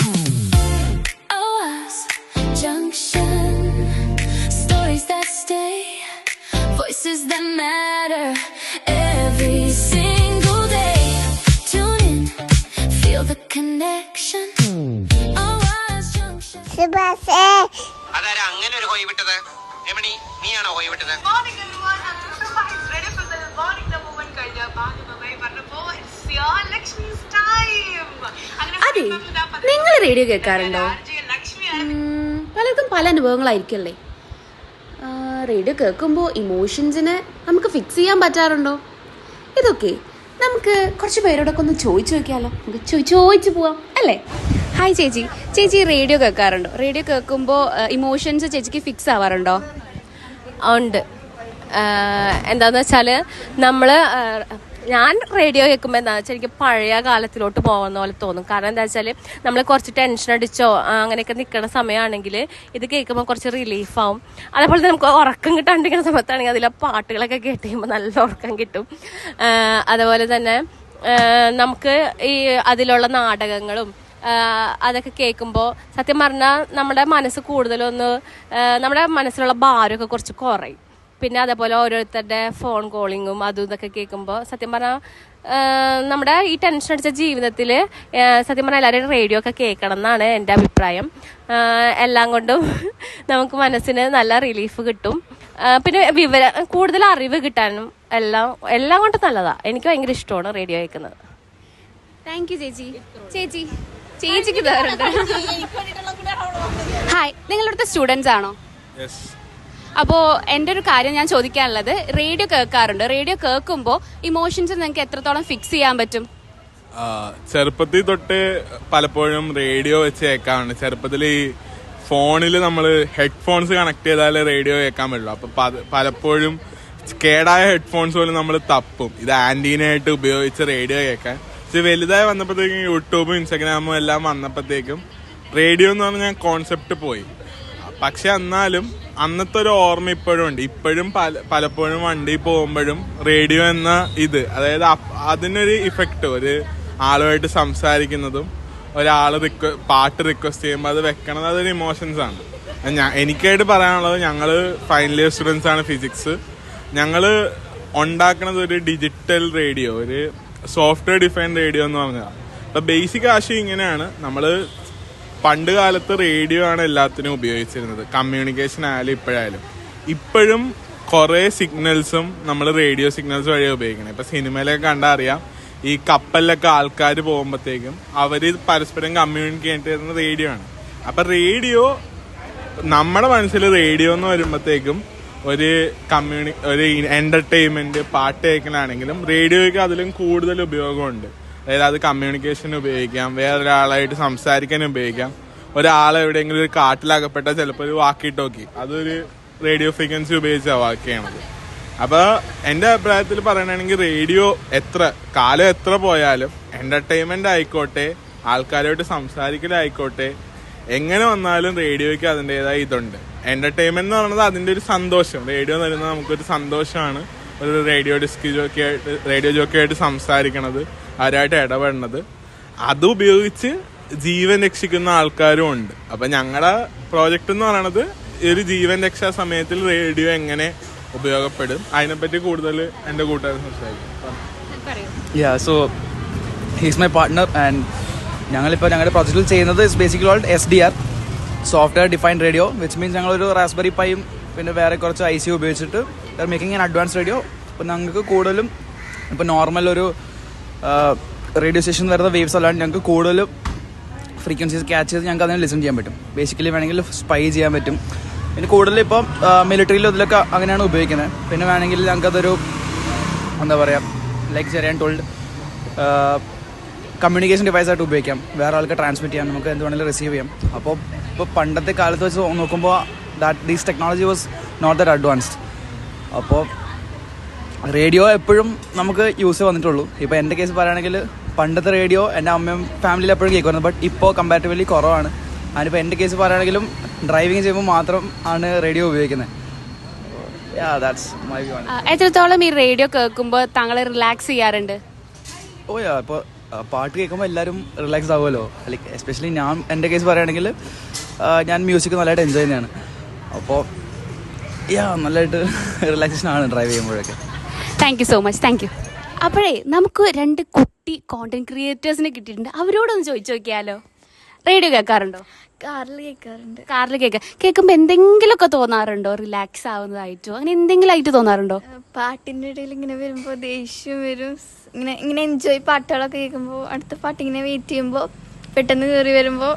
Ours Junction, stories that stay, voices that matter every single day. Tune in, feel the connection. Ours Junction. അതാരാ അങ്ങനെ ഒരു ഹോയ് വിട്ടത്? രമണി, നീയാണോ ഹോയ് വിട്ടത്? അതെ, നിങ്ങൾ റേഡിയോ കേൾക്കാറുണ്ടോ? പലർക്കും പല അനുഭവങ്ങളായിരിക്കല്ലേ. റേഡിയോ കേൾക്കുമ്പോൾ ഇമോഷൻസിനെ നമുക്ക് ഫിക്സ് ചെയ്യാൻ പറ്റാറുണ്ടോ? ഇതൊക്കെ നമുക്ക് കുറച്ച് പേരോടൊക്കെ ഒന്ന് ചോദിച്ചു നോക്കിയാലോ. നമുക്ക് ചോദിച്ചു പോവാം അല്ലേ? ഹായ് ചേച്ചി, ചേച്ചി റേഡിയോ കേൾക്കാറുണ്ടോ? റേഡിയോ കേൾക്കുമ്പോൾ ഇമോഷൻസ് ചേച്ചിക്ക് ഫിക്സ് ആവാറുണ്ടോ? ഉണ്ട്. എന്താണെന്ന് വെച്ചാൽ ഞാൻ റേഡിയോ കേൾക്കുമ്പോൾ എന്താണെന്ന് വെച്ചാൽ എനിക്ക് പഴയ കാലത്തിലോട്ട് പോകുന്ന പോലെ തോന്നും. കാരണം എന്താ വെച്ചാൽ നമ്മൾ കുറച്ച് ടെൻഷൻ അടിച്ചോ അങ്ങനെയൊക്കെ നിൽക്കുന്ന സമയമാണെങ്കിൽ ഇത് കേൾക്കുമ്പോൾ കുറച്ച് റിലീഫാവും. അതേപോലെ നമുക്ക് ഉറക്കം കിട്ടാണ്ടിരിക്കുന്ന സമയത്താണെങ്കിൽ അതിലെ പാട്ടുകളൊക്കെ കേട്ട് കഴിയുമ്പോൾ നല്ല ഉറക്കം കിട്ടും. അതുപോലെ തന്നെ നമുക്ക് ഈ അതിലുള്ള നാടകങ്ങളും അതൊക്കെ കേൾക്കുമ്പോൾ സത്യം പറഞ്ഞാൽ നമ്മുടെ മനസ്സ് കൂടുതലൊന്ന് നമ്മുടെ മനസ്സിലുള്ള ഭാരമൊക്കെ കുറച്ച് കുറയും. പിന്നെ അതേപോലെ ഓരോരുത്തരുടെ ഫോൺ കോളിങ്ങും അതും ഇതൊക്കെ കേൾക്കുമ്പോൾ സത്യം പറഞ്ഞാൽ നമ്മുടെ ഈ ടെൻഷൻ അടിച്ച ജീവിതത്തിൽ സത്യം പറഞ്ഞാൽ എല്ലാവരും റേഡിയോ ഒക്കെ കേൾക്കണം എന്നാണ് എൻ്റെ അഭിപ്രായം. എല്ലാം കൊണ്ടും നമുക്ക് മനസ്സിന് നല്ല റിലീഫ് കിട്ടും. പിന്നെ കൂടുതൽ അറിവ് കിട്ടാനും എല്ലാം കൊണ്ടും നല്ലതാണ്. എനിക്ക് ഭയങ്കര ഇഷ്ടമാണ് റേഡിയോ കേൾക്കുന്നത്. താങ്ക് യു ചേച്ചി. ചേച്ചിക്ക് തരുന്നുണ്ട്. ഹായ്, നിങ്ങളിവിടുത്തെ സ്റ്റുഡൻസ് ആണോ? അപ്പോൾ എൻ്റെ ഒരു കാര്യം ഞാൻ ചോദിക്കാനുള്ളത്, റേഡിയോ കേൾക്കാറുണ്ട്. റേഡിയോ കേൾക്കുമ്പോൾ ഇമോഷൻസ് നിങ്ങൾക്ക് എത്രത്തോളം ഫിക്സ് ചെയ്യാൻ പറ്റും? ചെറുപ്പത്തിൽ തൊട്ട് പലപ്പോഴും റേഡിയോ വെച്ച് കേൾക്കാറുണ്ട്. ചെറുപ്പത്തിൽ ഈ ഫോണിൽ നമ്മൾ ഹെഡ്ഫോൺസ് കണക്ട് ചെയ്താലേ റേഡിയോ കേൾക്കാൻ പറ്റുള്ളൂ. അപ്പൊ പലപ്പോഴും കേടായ ഹെഡ്ഫോൺസ് പോലും നമ്മൾ തപ്പും ഇത് ആന്റീനായിട്ട് ഉപയോഗിച്ച് റേഡിയോ കേൾക്കാൻ. പക്ഷെ വലുതായി വന്നപ്പോഴത്തേക്കും യൂട്യൂബും ഇൻസ്റ്റാഗ്രാമും എല്ലാം വന്നപ്പോഴത്തേക്കും റേഡിയോ എന്ന് പറഞ്ഞ കോൺസെപ്റ്റ് പോയി. പക്ഷെ എന്നാലും അന്നത്തെ ഒരു ഓർമ്മ ഇപ്പോഴും ഉണ്ട്. ഇപ്പോഴും പലപ്പോഴും വണ്ടി പോകുമ്പോഴും റേഡിയോ എന്ന ഇത്, അതായത് അതിനൊരു ഇഫക്റ്റ്, ഒരു ആളുമായിട്ട് സംസാരിക്കുന്നതും ഒരാൾ പാട്ട് റിക്വസ്റ്റ് ചെയ്യുമ്പോൾ അത് വെക്കണത് അതൊരു ഇമോഷൻസ് ആണ്. എനിക്കായിട്ട് പറയാനുള്ളത്, ഞങ്ങള് ഫൈനൽ ഇയർ സ്റ്റുഡൻസ് ആണ് ഫിസിക്സ്. ഞങ്ങള് ഉണ്ടാക്കണത് ഒരു ഡിജിറ്റൽ റേഡിയോ, ഒരു സോഫ്റ്റ്വെയർ ഡിഫൈൻഡ് റേഡിയോ എന്ന് പറഞ്ഞതാണ്. അപ്പൊ ബേസിക് ആശയം ഇങ്ങനെയാണ്. നമ്മള് പണ്ട് കാലത്ത് റേഡിയോ ആണ് എല്ലാത്തിനും ഉപയോഗിച്ചിരുന്നത്, കമ്മ്യൂണിക്കേഷൻ ആയാലും ഇപ്പോഴായാലും. ഇപ്പോഴും കുറെ സിഗ്നൽസും നമ്മൾ റേഡിയോ സിഗ്നൽസ് വഴിയാണ് ഉപയോഗിക്കുന്നത്. ഇപ്പൊ സിനിമയിലൊക്കെ കണ്ടാൽ അറിയാം, ഈ കപ്പലിലൊക്കെ ആൾക്കാർ പോകുമ്പോഴത്തേക്കും അവര് പരസ്പരം കമ്മ്യൂണിക്കേറ്റ് ചെയ്യുന്നത് റേഡിയോ ആണ്. അപ്പൊ റേഡിയോ, നമ്മുടെ മനസ്സിൽ റേഡിയോ എന്ന് വരുമ്പോഴത്തേക്കും ഒരു എന്റർടൈൻമെന്റ്, പാട്ട് കേൾക്കലാണെങ്കിലും റേഡിയോയ്ക്ക് അതിലും കൂടുതൽ ഉപയോഗമുണ്ട്. അതായത് അത് കമ്മ്യൂണിക്കേഷന് ഉപയോഗിക്കാം, വേറൊരാളായിട്ട് സംസാരിക്കാൻ ഉപയോഗിക്കാം. ഒരാളെ എവിടെയെങ്കിലും ഒരു കാട്ടിലകപ്പെട്ടാൽ ചിലപ്പോൾ ഒരു വാക്കി ടോക്കി, അതൊരു റേഡിയോ ഫ്രീക്വൻസി ഉപയോഗിച്ചാണ് വാക്ക് ചെയ്യണത്. അപ്പൊ എന്റെ അഭിപ്രായത്തിൽ പറയണമെങ്കിൽ റേഡിയോ കാലം എത്ര പോയാലും എന്റർടൈൻമെന്റ് ആയിക്കോട്ടെ, ആൾക്കാരുമായിട്ട് സംസാരിക്കലായിക്കോട്ടെ, എങ്ങനെ വന്നാലും റേഡിയോയ്ക്ക് അതിൻ്റെതായ ഇതുണ്ട്. എന്റർടൈൻമെന്റ് എന്ന് പറയുന്നത് അതിന്റെ ഒരു സന്തോഷം. റേഡിയോ തരുന്നത് നമുക്കൊരു സന്തോഷമാണ്. ഒരു റേഡിയോ ജോക്കിയായിട്ട് സംസാരിക്കണത്, അവരായിട്ട് ഇടപെടുന്നത്, അത് ഉപയോഗിച്ച് ജീവൻ രക്ഷിക്കുന്ന ആൾക്കാരും ഉണ്ട്. അപ്പൊ ഞങ്ങളുടെ പ്രോജക്റ്റ് എന്ന് പറയുന്നത് ഒരു ജീവൻ രക്ഷാ സമയത്തിൽ റേഡിയോ എങ്ങനെ ഉപയോഗപ്പെടും, അതിനെപ്പറ്റി കൂടുതൽ എന്റെ കൂട്ടുകാരൻ സംസാരിക്കും. So he's my partner and ഞങ്ങളിപ്പോൾ ഞങ്ങളുടെ പ്രോജക്റ്റിൽ ചെയ്യുന്നത് is basically called SDR, software defined radio, which means ഞങ്ങളൊരു റാസ്ബെറി പൈയും പിന്നെ വേറെ കുറച്ച് IC ഉപയോഗിച്ചിട്ട് മേക്കിംഗ് ആൻ അഡ്വാൻസ് റേഡിയോ. അപ്പോൾ ഞങ്ങൾക്ക് കൂടുതലും ഇപ്പോൾ നോർമൽ ഒരു റേഡിയോ സ്റ്റേഷൻ വരുന്ന വേവ്സ് അല്ലാണ്ട് ഞങ്ങൾക്ക് കൂടുതലും ഫ്രീക്വൻസീസ് ക്യാച്ച് ചെയ്ത് ഞങ്ങൾക്ക് അതിനെ ലിസൺ ചെയ്യാൻ പറ്റും. ബേസിക്കലി വേണമെങ്കിൽ സ്പൈ ചെയ്യാൻ പറ്റും. പിന്നെ കൂടുതൽ ഇപ്പം മിലിറ്ററിയിലും ഇതിലൊക്കെ അങ്ങനെയാണ് ഉപയോഗിക്കുന്നത്. പിന്നെ വേണമെങ്കിൽ ഞങ്ങൾക്കതൊരു എന്താ പറയുക, ലൈക്ക് ചെറിയാൻ ടോൾഡ് കമ്മ്യൂണിക്കേഷൻ ഡിവൈസായിട്ട് ഉപയോഗിക്കാം. വേറെ ആൾക്ക് ട്രാൻസ്മിറ്റ് ചെയ്യാം, നമുക്ക് എന്ത് വേണമെങ്കിലും റിസീവ് ചെയ്യാം. അപ്പോൾ ഇപ്പോൾ പണ്ടത്തെ കാലത്ത് വെച്ച് നോക്കുമ്പോൾ these technology was not that advanced. അപ്പോൾ റേഡിയോ എപ്പോഴും നമുക്ക് യൂസ് വന്നിട്ടുള്ളൂ. ഇപ്പോൾ എൻ്റെ കേസ് പറയുകയാണെങ്കിൽ പണ്ടത്തെ റേഡിയോ എൻ്റെ അമ്മയും ഫാമിലിയിൽ എപ്പോഴും കേൾക്കുമായിരുന്നു. ബട്ട് ഇപ്പോൾ കമ്പാരിറ്റീവ്ലി കുറവാണ്. അതിനിപ്പോൾ എൻ്റെ കേസ് പറയുകയാണെങ്കിലും ഡ്രൈവിംഗ് ചെയ്യുമ്പോൾ മാത്രം ആണ് റേഡിയോ ഉപയോഗിക്കുന്നത്. എത്രത്തോളം ഈ റേഡിയോ കേൾക്കുമ്പോൾ താങ്കൾ റിലാക്സ് ചെയ്യാറുണ്ട്? ഇപ്പോൾ പാട്ട് കേൾക്കുമ്പോൾ എല്ലാവരും റിലാക്സ് ആവുമല്ലോ. ലൈക്ക് എസ്പെഷ്യലി ഞാൻ എൻ്റെ കേസ് പറയുകയാണെങ്കിൽ ഞാൻ മ്യൂസിക് നല്ലതായിട്ട് എൻജോയ് ചെയ്യുന്നതാണ്. അപ്പോൾ നല്ലതായിട്ട് റിലാക്സേഷൻ ആണ് ഡ്രൈവ് ചെയ്യുമ്പോഴൊക്കെ. Thank you so much, thank you. അപ്പോഴേ നമുക്ക് 2 കുട്ടി കോണ്ടന്റ് ക്രിയേറ്റേഴ്സിനെ കിട്ടിയിട്ടുണ്ട്. അവരോടൊന്ന് ചോദിച്ചു നോക്കിയാലോ. റേഡിയോ കേൾക്കാറുണ്ടോ? കാറിൽ കേൾക്കാറുണ്ട്. കാറിൽ കേൾക്കുമ്പോൾ എന്തെങ്കിലുമൊക്കെ തോന്നാറുണ്ടോ? റിലാക്സ് ആവുന്നതായിട്ടോ അങ്ങനെ എന്തെങ്കിലും ആയിട്ട് തോന്നാറുണ്ടോ? പാട്ടിൻ്റെ ഇടയിൽ ഇങ്ങനെ വരുമ്പോൾ ദേഷ്യം വരും. ഇങ്ങനെ എൻജോയ് പാട്ടുകളൊക്കെ കേൾക്കുമ്പോൾ അടുത്ത പാട്ട് ഇങ്ങനെ വെയിറ്റ് ചെയ്യുമ്പോൾ പെട്ടെന്ന് കയറി വരുമ്പോൾ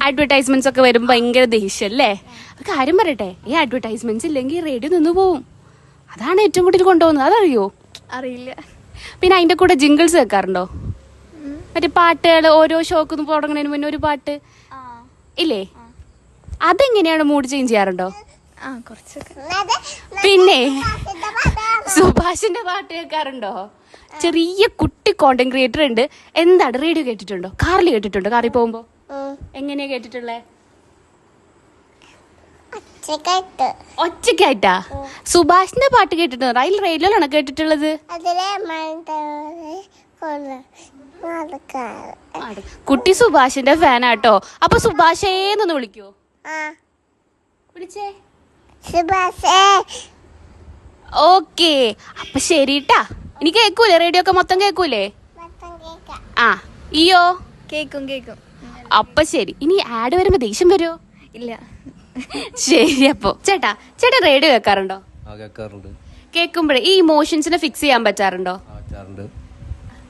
അഡ്വർടൈസ്മെന്റ്സ് ഒക്കെ വരുമ്പോൾ ഭയങ്കര ദേഷ്യം അല്ലേ? കാര്യം പറയട്ടെ, ഈ അഡ്വർടൈസ്മെന്റ്സ് ഇല്ലെങ്കിൽ റേഡിയോ നിന്ന് പോവും. അതാണ് ഏറ്റവും കൂടുതൽ കൊണ്ടുപോകുന്നത്. അതറിയോ? അറിയില്ല. പിന്നെ അതിന്റെ കൂടെ ജിംഗിൾസ് കേൾക്കാറുണ്ടോ? മറ്റേ പാട്ടുകൾ ഓരോ ഷോക്ക് തുടങ്ങുന്നതിന് മുന്നേ ഒരു പാട്ട് ഇല്ലേ? അതെങ്ങനെയാണ് മൂഡ് ചേഞ്ച് ചെയ്യാറുണ്ടോ? കുറച്ചൊക്കെ. പിന്നെ സുഭാഷിന്റെ പാട്ട് കേൾക്കാറുണ്ടോ? ചെറിയ കുട്ടി കോണ്ടന്റ് ക്രിയേറ്റർ ഉണ്ട്. എന്താണ് റേഡിയോ കേട്ടിട്ടുണ്ടോ? കാറിൽ കേട്ടിട്ടുണ്ടോ? കാറിൽ പോകുമ്പോ എങ്ങനെയാ കേട്ടിട്ടുള്ളേ? ഒറ്റക്കായിട്ടാ? സുഭാഷിന്റെ പാട്ട് കേട്ടിട്ടുണ്ടോ? അതിൽ റേഡിയോയിലാണോ കേട്ടിട്ടുള്ളത്? കുട്ടി സുഭാഷിന്റെ ഫാനാട്ടോ. അപ്പൊ സുഭാഷേന്നൊന്ന് വിളിക്കോ? വിളിച്ചേ. ഓക്കേ, അപ്പൊ ശരിട്ടാ. ഇനി കേക്കൂലേ? റേഡിയോ ഒക്കെ മൊത്തം കേക്കൂലേ? ഈയോ? കേക്കും. അപ്പൊ ശരി. ഇനി ആഡ് വരുമ്പോ ദേഷ്യം വരുമോ? ഇല്ല. ശരി. അപ്പൊ ചേട്ടാ റേഡിയോ കേൾക്കാറുണ്ടോ? കേൾക്കുമ്പോഴേ ഈ ഇമോഷൻസിനെ ഫിക്സ് ചെയ്യാൻ പറ്റാറുണ്ടോ?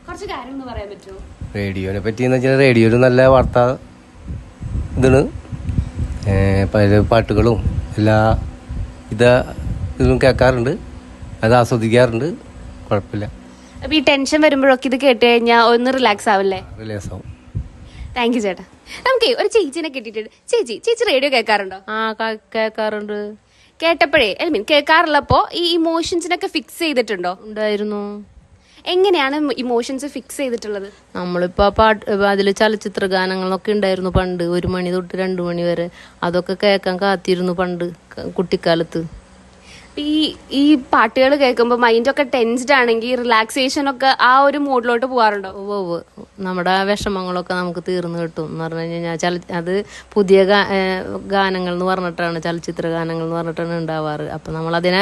കുറച്ച് കാര്യം ഒന്ന് പറയാൻ പറ്റുമോ റേഡിയോനെ പറ്റി? റേഡിയോ ഒരു നല്ല വാർത്താ ഇതാണ്. പല പാട്ടുകളും എല്ലാ ഇതും കേൾക്കാറുണ്ട്, അത് ആസ്വദിക്കാറുണ്ട്. കുഴപ്പമില്ല. അപ്പൊ ഈ ടെൻഷൻ വരുമ്പോഴൊക്കെ ഇത് കേട്ട് കഴിഞ്ഞാൽ ഒന്ന് റിലാക്സ് ആവില്ലേ? റിലാക്സ് ആവും. താങ്ക് യു ചേട്ടാ. നമുക്ക് ഒരു ചേച്ചിനെ കിട്ടിയിട്ടുണ്ട്. ചേച്ചി റേഡിയോ കേൾക്കാറുണ്ടോ? കേൾക്കാറുണ്ട്. കേട്ടപ്പോഴേ കേൾക്കാറുള്ളപ്പോ ഈ ഇമോഷൻസിനൊക്കെ ഫിക്സ് ചെയ്തിട്ടുണ്ടോ? ഉണ്ടായിരുന്നു. എങ്ങനെയാണ് ഇമോഷൻസ് ഫിക്സ് ചെയ്തിട്ടുള്ളത്? നമ്മളിപ്പോ അതില് ചലച്ചിത്ര ഗാനങ്ങളൊക്കെ ഉണ്ടായിരുന്നു പണ്ട്. 1 മണി തൊട്ട് 2 മണി വരെ. അതൊക്കെ കേൾക്കാൻ കാത്തിരുന്നു പണ്ട് കുട്ടിക്കാലത്ത്. ഈ പാട്ടുകൾ കേൾക്കുമ്പോൾ മൈൻഡൊക്കെ ടെൻസ്ഡ് ആണെങ്കിൽ റിലാക്സേഷൻ ഒക്കെ ആ ഒരു മൂഡിലോട്ട് പോകാറുണ്ടോ? നമ്മുടെ വിഷമങ്ങളൊക്കെ നമുക്ക് തീർന്നു കിട്ടും എന്ന് പറഞ്ഞു കഴിഞ്ഞാൽ അത് പുതിയ ഗാനങ്ങൾ എന്ന് പറഞ്ഞിട്ടാണ്, ചലച്ചിത്ര ഗാനങ്ങൾ എന്ന് പറഞ്ഞിട്ടാണ് ഉണ്ടാവാറ്. അപ്പൊ നമ്മളതിനെ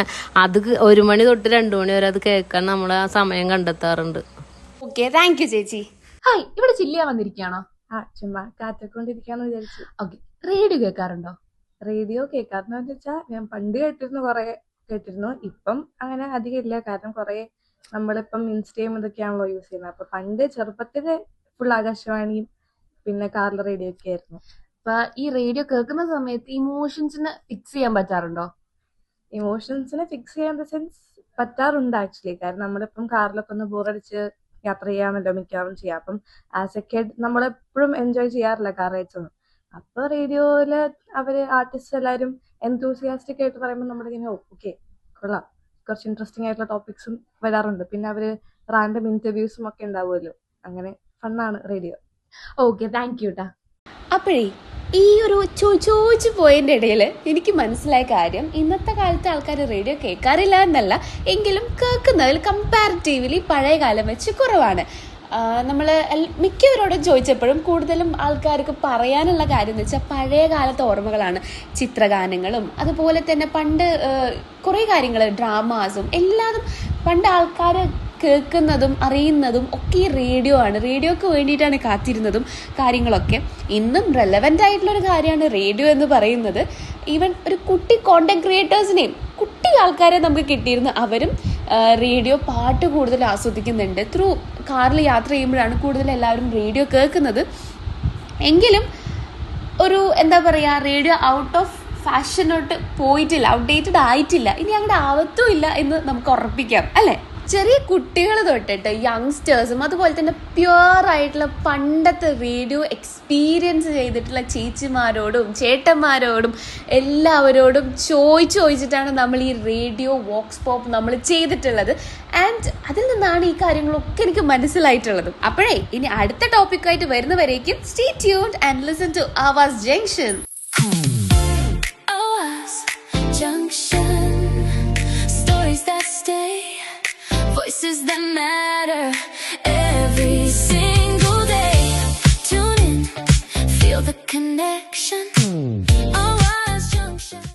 1 മണി തൊട്ട് 2 മണി വരെ അത് കേൾക്കാൻ നമ്മൾ ആ സമയം കണ്ടെത്താറുണ്ട്. ഓക്കെ, താങ്ക് യു ചേച്ചി. ഹായ്, ഇവിടെ ചില്ലിയാ വന്നിരിക്കുകയാണോ? ചുമ്മാ കാറ്റക്കൊണ്ടിരിക്കാന്ന് വിചാരിച്ചു. ഓക്കെ, റേഡിയോ കേൾക്കാറുണ്ടോ? റേഡിയോ കേൾക്കാറുണ്ടോ വെച്ചാൽ ഞാൻ പണ്ട് കേട്ടിരുന്നു. ഇപ്പം അങ്ങനെ അധികം ഇല്ല. കാരണം കുറെ നമ്മളിപ്പം ഇൻസ്റ്റയും ഇതൊക്കെയാണല്ലോ യൂസ് ചെയ്യുന്നത്. അപ്പൊ പണ്ട് ചെറുപ്പത്തില് ഫുൾ ആകാശവാണിയും പിന്നെ കാറിൽ റേഡിയോ ഒക്കെ ആയിരുന്നു. അപ്പൊ ഈ റേഡിയോ കേൾക്കുന്ന സമയത്ത് ഇമോഷൻസിന് ഫിക്സ് ചെയ്യാൻ പറ്റാറുണ്ടോ? ഇമോഷൻസിനെ ഫിക്സ് ചെയ്യാൻ സെൻസ് പറ്റാറുണ്ട് ആക്ച്വലി. കാരണം നമ്മളിപ്പം കാറിലൊക്കെ ഒന്ന് ബോറടിച്ച് യാത്ര ചെയ്യാണല്ലോ മിക്കവാറും ചെയ്യാം. അപ്പം ആസ് എ കിഡ് നമ്മളെപ്പോഴും എൻജോയ് ചെയ്യാറില്ല കാർ റൈഡ്സ്. അപ്പൊ റേഡിയോയില് അവര് ആർട്ടിസ്റ്റ് എല്ലാവരും എൻതൂസിയാസ്റ്റിക് ആയിട്ട് പറയുമ്പോൾ നമ്മളിങ്ങനെ ഓക്കെ കൊള്ളാം, കുറച്ച് ഇൻട്രസ്റ്റിംഗ് ആയിട്ടുള്ള ടോപ്പിക്സും വരാറുണ്ട്. പിന്നെ അവര് റാൻഡം ഇന്റർവ്യൂസും ഒക്കെ ഉണ്ടാവുമല്ലോ. അങ്ങനെ ഫണ്ണാണ് റേഡിയോ. ഓക്കെ, താങ്ക് യു ട്ടാ. അപ്പോഴേ ഈ ഒരു ചോദിച്ചു പോയതിൻ്റെ ഇടയിൽ എനിക്ക് മനസ്സിലായ കാര്യം, ഇന്നത്തെ കാലത്തെ ആൾക്കാർ റേഡിയോ കേൾക്കാറില്ല എന്നല്ല, എങ്കിലും കേൾക്കുന്നതിൽ കമ്പാരിറ്റീവ്ലി പഴയ കാലം വെച്ച് കുറവാണ്. നമ്മൾ മിക്കവരോടും ചോദിച്ചപ്പോഴും കൂടുതലും ആൾക്കാർക്ക് പറയാനുള്ള കാര്യം എന്ന് വെച്ചാൽ പഴയ കാലത്തെ ഓർമ്മകളാണ്. ചിത്രഗാനങ്ങളും അതുപോലെ തന്നെ പണ്ട് കുറേ കാര്യങ്ങൾ, ഡ്രാമാസും എല്ലാതും പണ്ട് ആൾക്കാർ കേൾക്കുന്നതും അറിയുന്നതും ഒക്കെ ഈ റേഡിയോ ആണ്. റേഡിയോക്ക് വേണ്ടിയിട്ടാണ് കാത്തിരുന്നതും കാര്യങ്ങളൊക്കെ. ഇന്നും റെലവൻ്റ് ആയിട്ടുള്ളൊരു കാര്യമാണ് റേഡിയോ എന്ന് പറയുന്നത്. ഈവൻ ഒരു കുട്ടി കോണ്ടന്റ് ക്രിയേറ്റേഴ്സിനെയും കുട്ടി ആൾക്കാരെ നമുക്ക് കിട്ടിയിരുന്നു. അവരും റേഡിയോ പാട്ട് കൂടുതൽ ആസ്വദിക്കുന്നുണ്ട്. ത്രൂ കാറിൽ യാത്ര ചെയ്യുമ്പോഴാണ് കൂടുതൽ എല്ലാവരും റേഡിയോ കേൾക്കുന്നത്. എങ്കിലും ഒരു എന്താ പറയുക, റേഡിയോ ഔട്ട് ഓഫ് ഫാഷനോട്ട് പോയിട്ടില്ല, ഔട്ട്ഡേറ്റഡ് ആയിട്ടില്ല, ഇനി അങ്ങോട്ട് ആവത്തും ഇല്ല എന്ന് നമുക്ക് ഉറപ്പിക്കാം അല്ലേ? ചെറിയ കുട്ടികൾ തൊട്ടിട്ട് യങ്സ്റ്റേഴ്സും അതുപോലെ തന്നെ പ്യുവർ ആയിട്ടുള്ള പണ്ടത്തെ റേഡിയോ എക്സ്പീരിയൻസ് ചെയ്തിട്ടുള്ള ചേച്ചിമാരോടും ചേട്ടന്മാരോടും എല്ലാവരോടും ചോദിച്ചിട്ടാണ് നമ്മൾ ഈ റേഡിയോ വോക്സ് പോപ്പ് നമ്മൾ ചെയ്തിട്ടുള്ളത്. ആൻഡ് അതിൽ നിന്നാണ് ഈ കാര്യങ്ങളൊക്കെ എനിക്ക് മനസ്സിലായിട്ടുള്ളത്. അപ്പോഴേ ഇനി അടുത്ത ടോപ്പിക്കായിട്ട് വരുന്നവരേക്കും stay tuned and listen to Awaaz junction. Stories that stay, voices that matter, every single feel the connection.